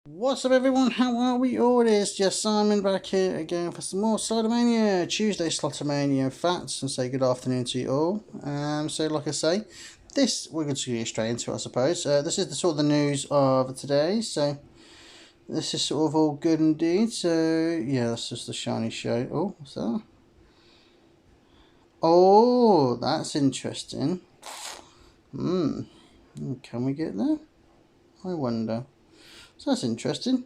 What's up everyone, how are we all? It is just Simon back here again for some more Slotomania, Tuesday Slotomania facts, and say good afternoon to you all. So like I say, we're going to get straight into it I suppose. This is the sort of the news of today, so this is sort of all good indeed. So yeah, that's just the shiny show. Oh, what's that? Oh, that's interesting. Can we get there? I wonder. So that's interesting.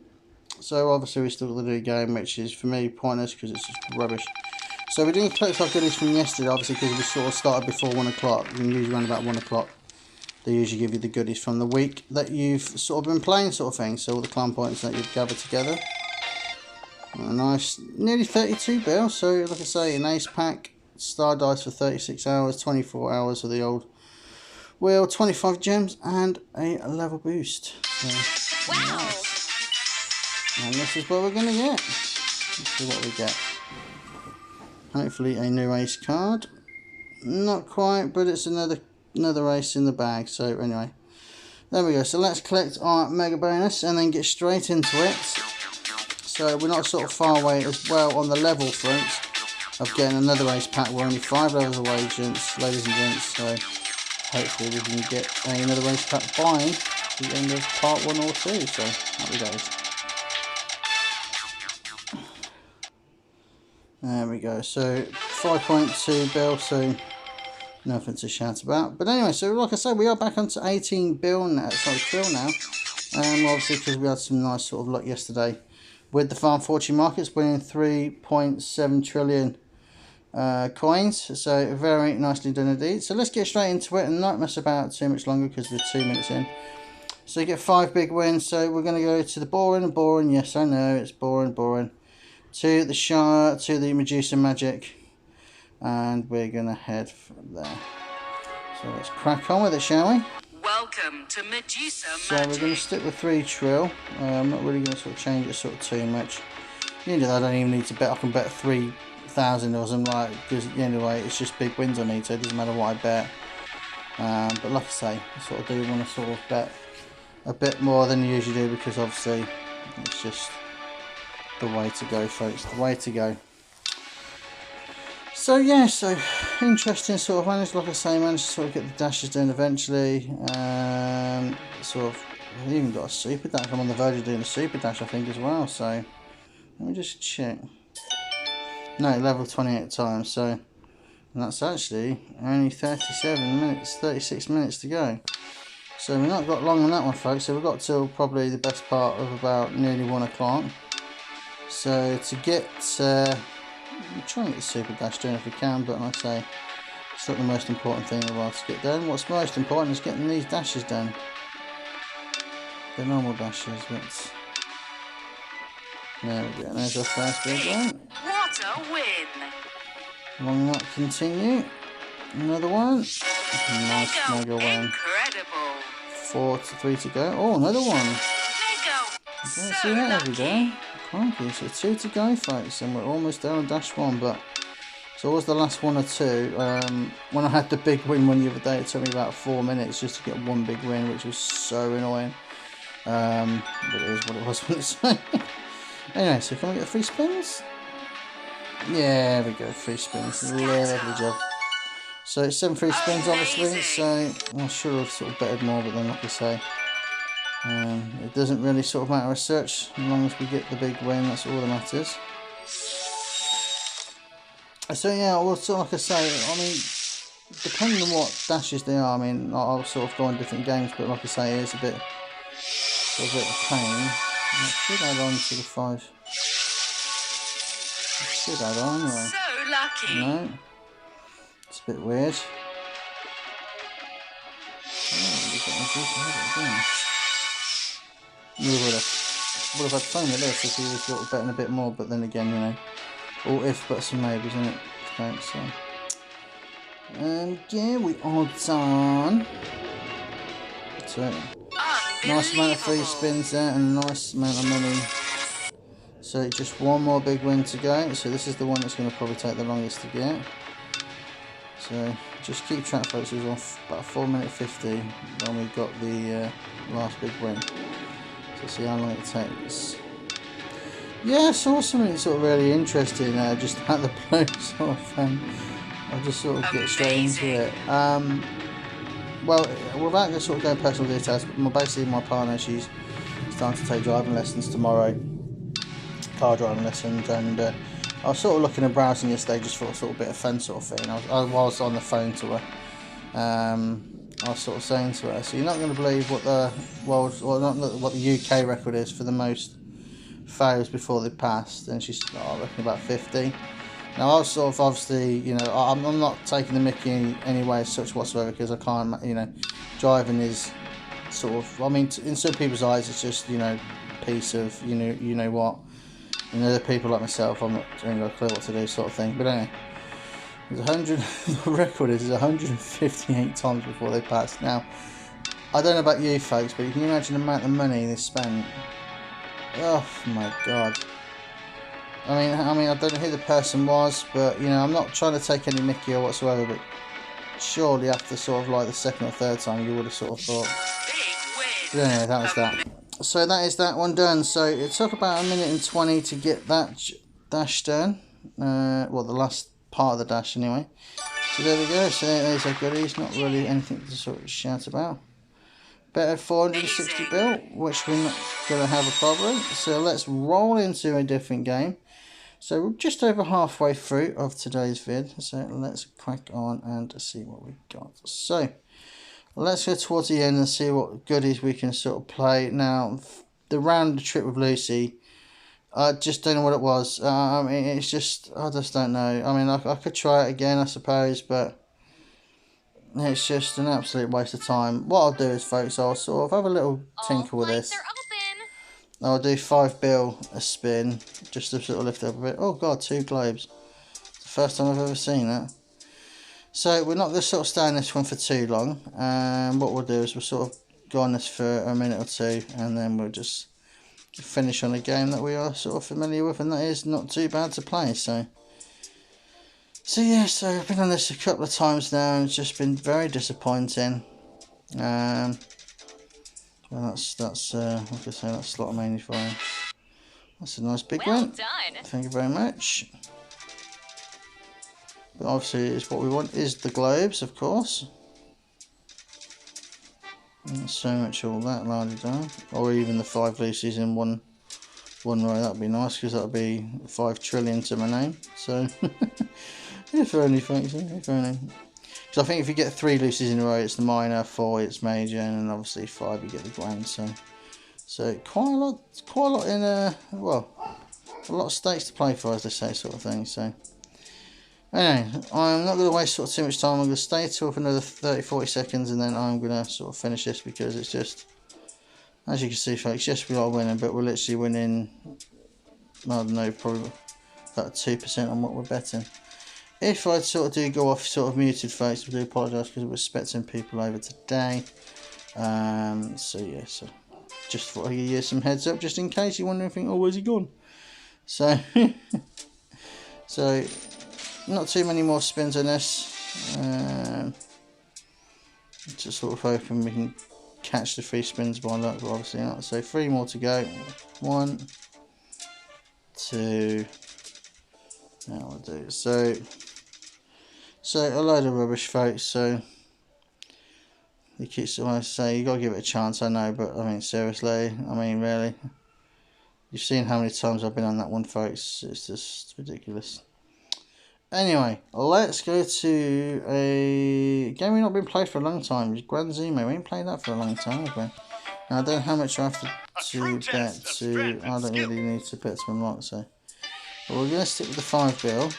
So obviously we still got the new game, which is for me pointless because it's just rubbish. So we're doing collect our goodies from yesterday, obviously because we sort of started before 1 o'clock. You can usually around about 1 o'clock. They usually give you the goodies from the week that you've sort of been playing, sort of thing. So all the clan points that you've gathered together. A nice, nearly 32 bill. So like I say, an ace pack, star dice for 36 hours, 24 hours of the old wheel, 25 gems, and a level boost. So, wow. Nice. And this is what we're going to get. Let's see what we get. Hopefully a new ace card. Not quite, but it's another ace in the bag. So anyway, there we go. So let's collect our mega bonus and then get straight into it. So we're not sort of far away as well on the level front of getting another ace pack. We're only 5 levels away, gents, ladies and gents. So hopefully we can get another ace pack by the end of part 1 or 2. So happy days. There we go, so 5.2 bill, so nothing to shout about. But anyway, so like I said, we are back onto 18 bill now, sorry, trill now. Obviously because we had some nice sort of luck yesterday with the farm fortune markets, winning 3.7 trillion coins. So very nicely done indeed. So let's get straight into it and not mess about too much longer because we're 2 minutes in. So you get 5 big wins. So we're going to go to the boring. Yes, I know, it's boring. To the Medusa Magic, and we're gonna head from there. So let's crack on with it, shall we? Welcome to Medusa Magic. So we're gonna stick with 3 trill. I'm not really gonna sort of change it sort of too much. At the end of that, I don't even need to bet. I can bet 3,000 or something, like, because at the end of the way, it's just big wins I need, so it doesn't matter what I bet. But like I say, I sort of do want to sort of bet a bit more than you usually do, because obviously it's just the way to go, folks, the way to go. So yeah, so interesting sort of managed, like I say, managed to sort of get the dashes done eventually. Sort of, I even got a super dash. I'm on the verge of doing a super dash, I think, as well. So let me just check. No, level 28 times. So and that's actually only 37 minutes, 36 minutes to go. So we've not got long on that one, folks. So we've got till probably the best part of about nearly 1 o'clock. So to get, I'm trying to get the super dash done if we can, but like I say, it's not the most important thing in the world to get done. What's most important is getting these dashes done. The normal dashes, but there we go. There's our first big one. What a win! Long not continue. Another one. Nice mega win. Incredible. 3 to go. Oh, another one. Mega. Don't see that every day. Crikey, so 2 to go, folks, and we're almost there on dash 1, but it's always the last 1 or 2. When I had the big win one the other day, it took me about 4 minutes just to get one big win, which was so annoying. But it is what it was when it's anyway, so can we get 3 spins? Yeah, there we go, 3 spins. Lovely job. So it's 7 free spins, obviously, so I should have sort of betted more, but then like I say, it doesn't really sort of matter as such, as long as we get the big win, that's all that matters. So yeah, also like I say, I mean, depending on what dashes they are, I mean, I'll sort of go on different games, but like I say, it's a bit, sort of a bit of pain. I should add on to the 5. I should add on anyway. So lucky. No, it's a bit weird. You would have had fun with this if he was sort of betting a bit more, but then again, you know, all if buts and maybes, isn't it? So, and yeah, we are done. So, nice amount of free spins there and a nice amount of money. So just one more big win to go. So this is the one that's going to probably take the longest to get. So just keep track, folks. It was on about 4 minutes 50 when we got the last big win. to see how long it takes. Yeah, I saw something sort of really interesting just at the blue sort of thing. I'll just sort of get straight into it. Well, without sort of going personal details, basically my partner, she's starting to take driving lessons tomorrow, car driving lessons, and I was sort of looking and browsing yesterday just for a sort of bit of fun sort of thing. I was on the phone to her. I was sort of saying to her, so you're not going to believe what the world's, or not what the UK record is for the most fails before they passed, and she's, I reckon, about 50. Now I was sort of, obviously, you know, I'm not taking the mickey anyway as such whatsoever, because I can't, you know, driving is sort of, I mean, in some people's eyes it's just, you know, a piece of, you know what, and other people like myself, I'm not doing a clue what to do sort of thing. But anyway, there's 100, the record is 158 times before they passed. Now, I don't know about you folks, but you can imagine the amount of money they spent. Oh my god. I mean, I don't know who the person was, but, you know, I'm not trying to take any mickey or whatsoever, but surely after sort of like the second or third time you would have sort of thought. But anyway, that was that. So that is that one done. So it took about 1:20 to get that dash done. Well, the last part of the dash anyway. So there we go. So there's our goodies. Not really anything to sort of shout about. Better 460 built, which we're not going to have a problem. So let's roll into a different game. So we're just over halfway through of today's vid. So let's crack on and see what we've got. So let's go towards the end and see what goodies we can sort of play. Now, the round trip with Lucy, I just don't know what it was. I mean, it's just, I just don't know. I mean, I could try it again, I suppose, but it's just an absolute waste of time. What I'll do is, folks, I'll sort of have a little tinker with this. I'll do 5 bill a spin, just to sort of lift it up a bit. Oh god, 2 globes. It's the first time I've ever seen that. So we're not going to sort of stay on this one for too long. What we'll do is we'll sort of go on this for a minute or two, and then we'll just finish on a game that we are sort of familiar with, and that is not too bad to play. So yeah, so I've been on this a couple of times now, and it's just been very disappointing. Well, that's like I say, that's slot mainly fire. That's a nice big one. Done. Thank you very much. But obviously, it's what we want is the globes, of course. Not so much all that largely done, or even the 5 Lucies in one row. That'd be nice, because that'd be 5 trillion to my name. So, if only, thanks. If only. Because I think if you get 3 Lucies in a row, it's the minor, 4 it's major, and then obviously 5 you get the grand. So quite a lot in well, a lot of stakes to play for, as they say, sort of thing. So anyway, I'm not going to waste sort of too much time. I'm going to stay till for another 30-40 seconds, and then I'm going to sort of finish this, because it's just, as you can see, folks, yes, we are winning, but we're literally winning, I don't know, probably about 2% on what we're betting. If I sort of do go off sort of muted, folks, I do apologise, because we're expecting people over today. So yeah, so just thought I'd give you some heads up, just in case you wonder and think, oh, where's he gone? So, so not too many more spins on this. Just sort of hoping we can catch the 3 spins by luck, but obviously not. So 3 more to go. 1, 2. Now we'll do so a load of rubbish, folks. So you keep saying you gotta give it a chance. I know, but I mean, seriously, I mean, really, you've seen how many times I've been on that one, folks. It's just ridiculous. Anyway, let's go to a game we've not been played for a long time. Gran Zemo. We ain't played that for a long time, have we? Now, I don't know how much I have to bet to. I don't really need to bet to unlock, so. But we're going to stick with the 5 bill.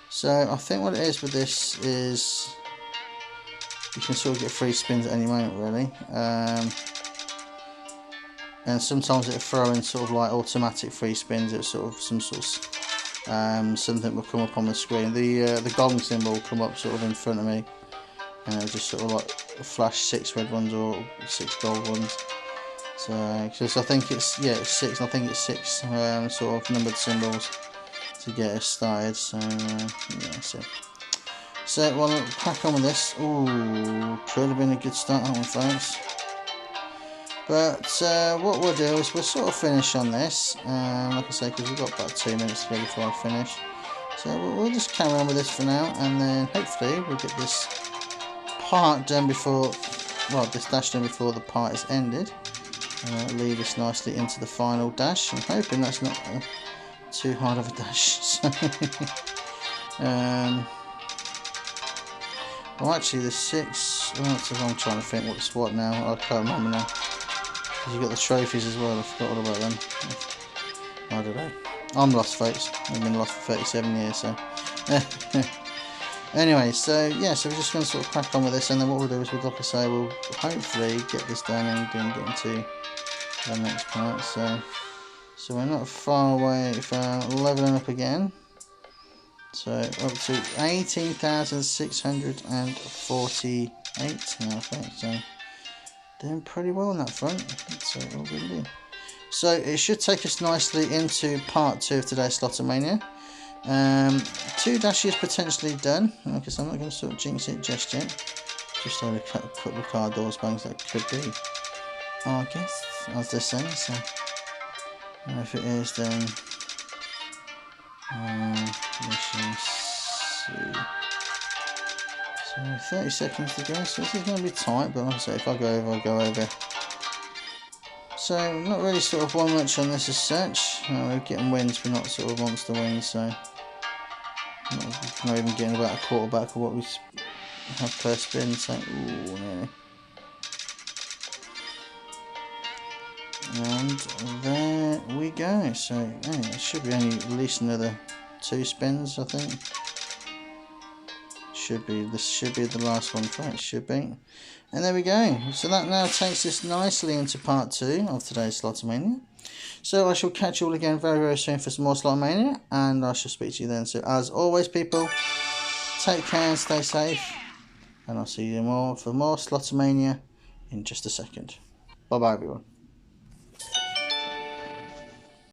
So I think what it is with this is you can sort of get 3 spins at any moment, really. And sometimes it'll throw in sort of like automatic 3 spins. It's sort of some sort of something will come up on the screen. The gong symbol will come up sort of in front of me, and it'll just sort of like flash 6 red ones or 6 gold ones. So because I think it's it's 6. I think it's 6 sort of numbered symbols to get us started. So yeah, so well, crack on with this. Ooh, could have been a good start, that one, folks. But what we'll do is we'll sort of finish on this, like I say, because we've got about 2 minutes to go before I finish. So we'll just carry on with this for now, and then hopefully we'll get this part done before, well, this dash done before the part is ended. Lead us nicely into the final dash. I'm hoping that's not too hard of a dash. So, well, actually, the 6. I'm trying to think what's what now. I can't remember now. Because you've got the trophies as well. I forgot all about them. I don't know. I'm lost, folks. I've been lost for 37 years, so. Anyway, so yeah, so we're just going to sort of crack on with this, and then what we'll do is, like I say, we'll hopefully get this done and then get into the next part. So we're not far away from leveling up again. So up to 18,648 now, folks. So doing pretty well on that front. So all good indeed. So it should take us nicely into part 2 of today's Slotomania. 2 dashes potentially done. Okay, so I'm not going to sort of jinx it just yet. Just had a couple of car doors bangs that could be, I guess, as they say. So if it is, then we shall see. So 30 seconds to go. So this is going to be tight, but like I say, if I go over, I go over. So not really sort of one much on this as such. We're getting wins, but not sort of monster wins. So not even getting about a quarter back of what we have per spin. So ooh, nearly. And there we go. So anyway, it should be only at least another 2 spins, I think. This should be the last one for it, should be. And there we go. So that now takes us nicely into part 2 of today's Slotomania. So I shall catch you all again very, very soon for some more Slotomania, and I shall speak to you then. So as always, people, take care and stay safe, and I'll see you more for more Slotomania in just a second. Bye bye, everyone.